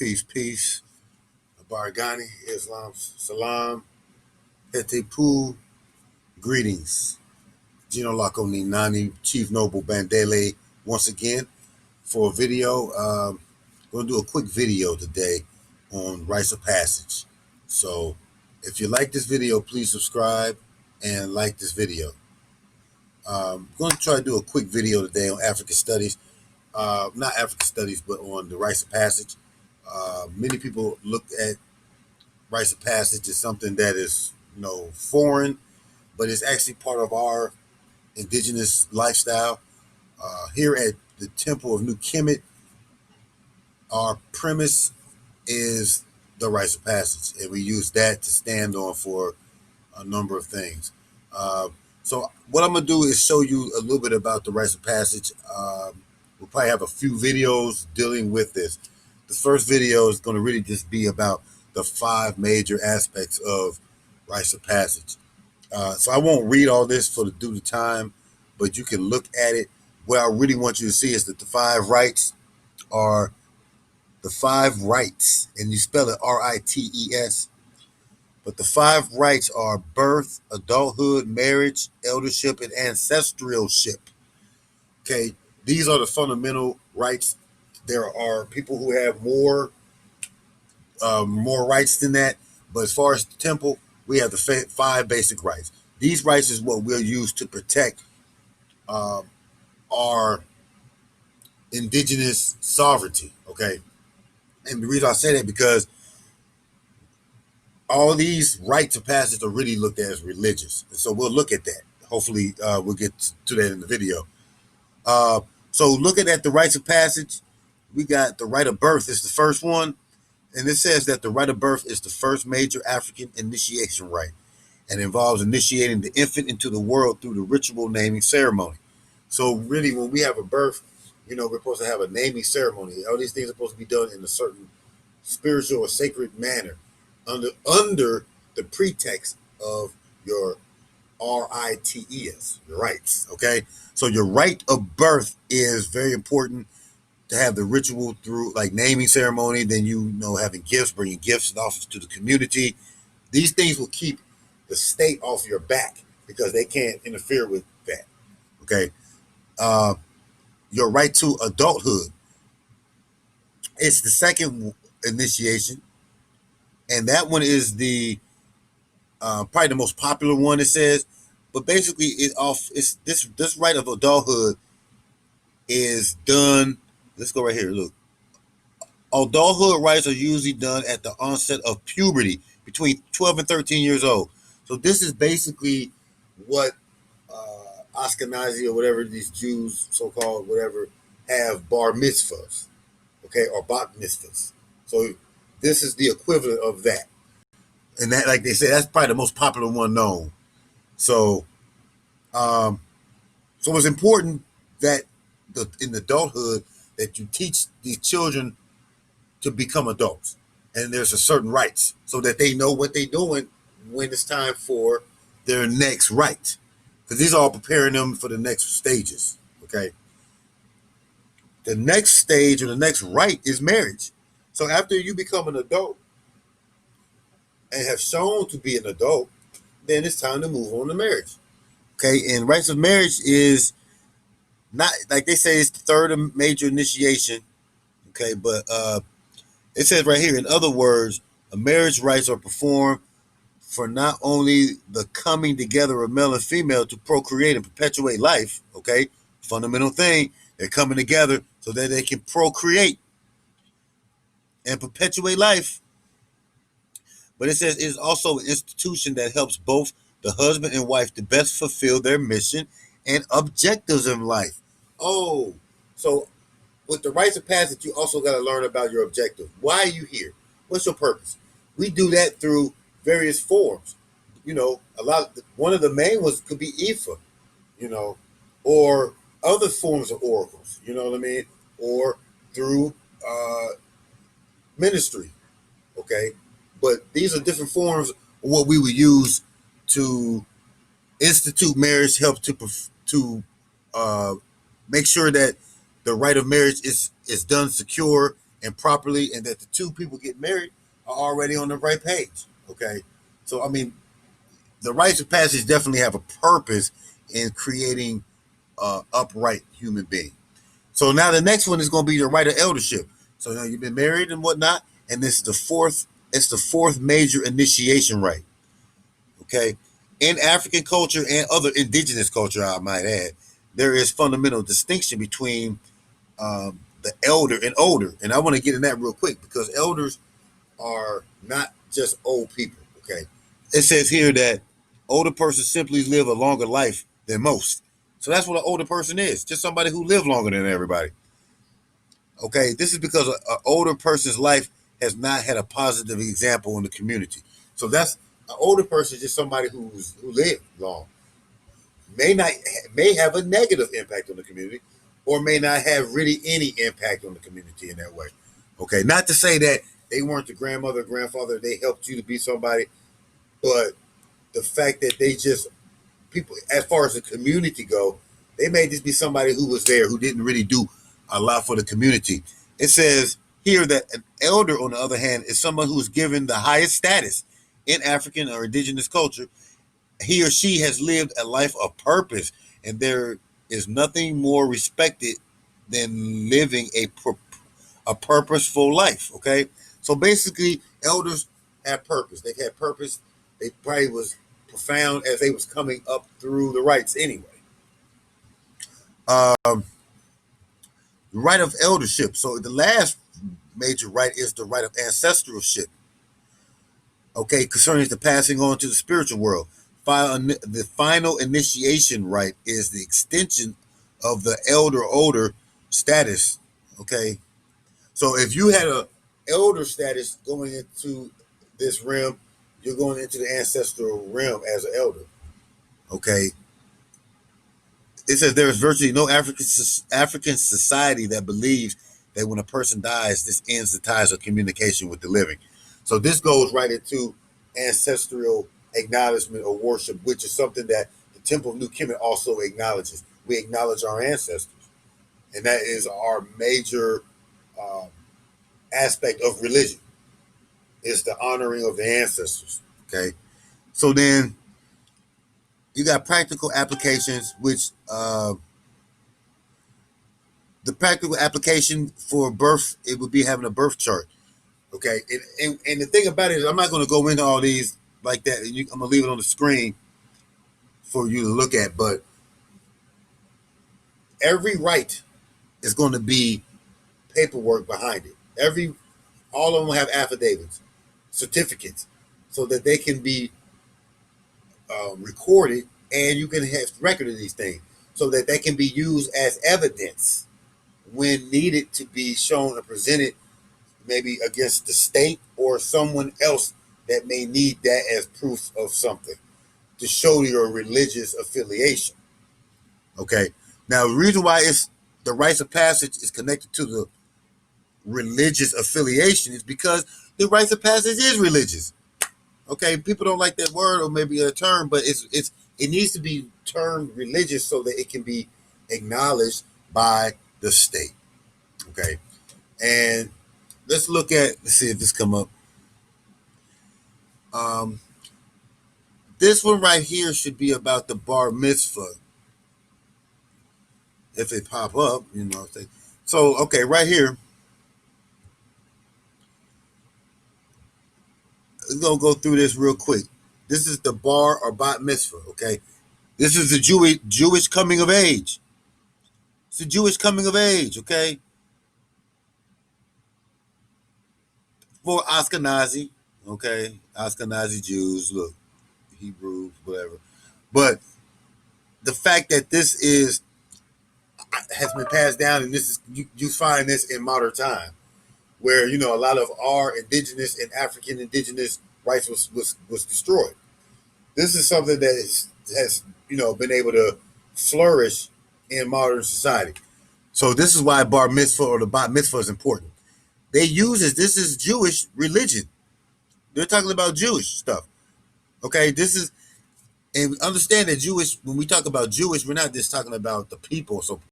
Peace, peace. Barghani, Islam, Salam, Hetepu, greetings. Gino Lako Ninani, Chief Noble Bandele, once again for a video. Going to do a quick video today on Rites of Passage. So if you like this video, please subscribe and like this video. I'm going to try to do a quick video today on African studies. Not African studies, but on the Rites of Passage. Many people look at Rites of Passage as something that is, foreign, but it's actually part of our indigenous lifestyle. Here at the Temple of New Kemit, our premise is the Rites of Passage, and we use that to stand on for a number of things. So what I'm going to do is show you a little bit about the Rites of Passage. We'll probably have a few videos dealing with this. The first video is going to really just be about the 5 major aspects of Rites of Passage. So I won't read all this for the due to time, but you can look at it. What I really want you to see is that the 5 rites are the 5 rites, and you spell it R-I-T-E-S. But the 5 rites are birth, adulthood, marriage, eldership, and ancestralship. Okay, these are the fundamental rites. There are people who have more rights than that, but as far as the temple, we have the 5 basic rights. These rights is what we'll use to protect our indigenous sovereignty. Okay, and the reason I say that because all these rites of passage are really looked at as religious, and so we'll look at that. Hopefully, we'll get to that in the video. So looking at the rites of passage, we got the rite of birth is the first one. And it says that the rite of birth is the first major African initiation rite and involves initiating the infant into the world through the ritual naming ceremony. So really, when we have a birth, we're supposed to have a naming ceremony. All these things are supposed to be done in a certain spiritual or sacred manner under the pretext of your RITES, your rights, okay? So your rite of birth is very important to have the ritual through like naming ceremony, then having gifts, bringing gifts and offers to the community. These things will keep the state off your back because they can't interfere with that. Okay. Your right to adulthood. It's the second initiation, and that one is the probably the most popular one, it says. But basically, it's this rite of adulthood is done. Let's go right here. Look. Adulthood rites are usually done at the onset of puberty, between 12 and 13 years old. So this is basically what Ashkenazi or whatever these Jews, so-called whatever, have bar mitzvahs, okay, or bat mitzvahs. So this is the equivalent of that. And that, like they say, that's probably the most popular one known. So, so it's important that in adulthood that you teach these children to become adults, and there's a certain rights so that they know what they're doing when it's time for their next rite, because these are all preparing them for the next stages. Okay, the next stage or the next rite is marriage. So after you become an adult and have shown to be an adult, then it's time to move on to marriage. Okay, and rites of marriage is not, like they say, it's the third major initiation. Okay, but it says right here, in other words, a marriage rites are performed for not only the coming together of male and female to procreate and perpetuate life. Okay, fundamental thing, they're coming together so that they can procreate and perpetuate life. But it says it's also an institution that helps both the husband and wife to best fulfill their mission and objectives in life. Oh, so with the rites of passage, you also got to learn about your objective. Why are you here? What's your purpose? We do that through various forms. One of the main ones could be Ifa, or other forms of oracles, you know what I mean? Or through ministry, okay? But these are different forms of what we would use to institute marriage, help to make sure that the rite of marriage is done secure and properly, and that the two people get married are already on the right page. Okay, so I mean, the rites of passage definitely have a purpose in creating upright human being. So now the next one is going to be the right of eldership. So now you've been married and whatnot, and this is the fourth. It's the fourth major initiation rite. Okay, in African culture and other indigenous culture, I might add, there is fundamental distinction between the elder and older, and I want to get in that real quick because elders are not just old people. Okay, it says here that older persons simply live a longer life than most. So that's what an older person is, just somebody who lived longer than everybody. Okay, this is because an older person's life has not had a positive example in the community. So that's an older person is just somebody who lived long. May not may have a negative impact on the community, or may not have really any impact on the community in that way. Okay, not to say that they weren't the grandmother, grandfather, they helped you to be somebody, but the fact that they just people, as far as the community go, they may just be somebody who was there who didn't really do a lot for the community. It says here that an elder, on the other hand, is someone who is given the highest status in African or indigenous culture. He or she has lived a life of purpose, and there is nothing more respected than living a purposeful life. Okay, so basically, elders have purpose. They've had purpose. They probably was profound as they was coming up through the rites anyway. The right of eldership. So the last major right is the right of ancestralship. Okay, concerning the passing on to the spiritual world. The final initiation rite is the extension of the elder older status. Okay, so if you had a elder status going into this realm, you're going into the ancestral realm as an elder. Okay, it says there is virtually no African society that believes that when a person dies, this ends the ties of communication with the living. So this goes right into ancestral acknowledgement or worship, which is something that the Temple of New Kemet also acknowledges. We acknowledge our ancestors, and that is our major um, aspect of religion. Is the honoring of the ancestors. Okay, so then you got practical applications, which the practical application for birth, it would be having a birth chart. Okay, and the thing about it is, I'm not going to go into all these like that. I'm going to leave it on the screen for you to look at. But every right is going to be paperwork behind it. All of them have affidavits, certificates, so that they can be recorded, and you can have record of these things, so that they can be used as evidence when needed to be shown or presented, maybe against the state or someone else that may need that as proof of something to show your religious affiliation. Okay. Now, the reason why it's the rites of passage is connected to the religious affiliation is because the rites of passage is religious. Okay, people don't like that word or maybe a term, but it needs to be termed religious so that it can be acknowledged by the state. Okay, and let's see if this come up. Um, this one right here should be about the bar mitzvah. If it pop up, you know. So okay, right here, we're gonna go through this real quick. This is the bar or bat mitzvah. Okay, this is the Jewish coming of age. It's the Jewish coming of age. Okay, for Ashkenazi. Okay, Ashkenazi Jews. Look, Hebrews, whatever. But the fact that this is has been passed down, and this is you find this in modern time, where a lot of our indigenous and African indigenous rights was destroyed. This is something that has been able to flourish in modern society. So this is why bar mitzvah or the bat mitzvah is important. This is Jewish religion. They're talking about Jewish stuff. Okay, this is, and understand that Jewish, when we talk about Jewish, we're not just talking about the people. So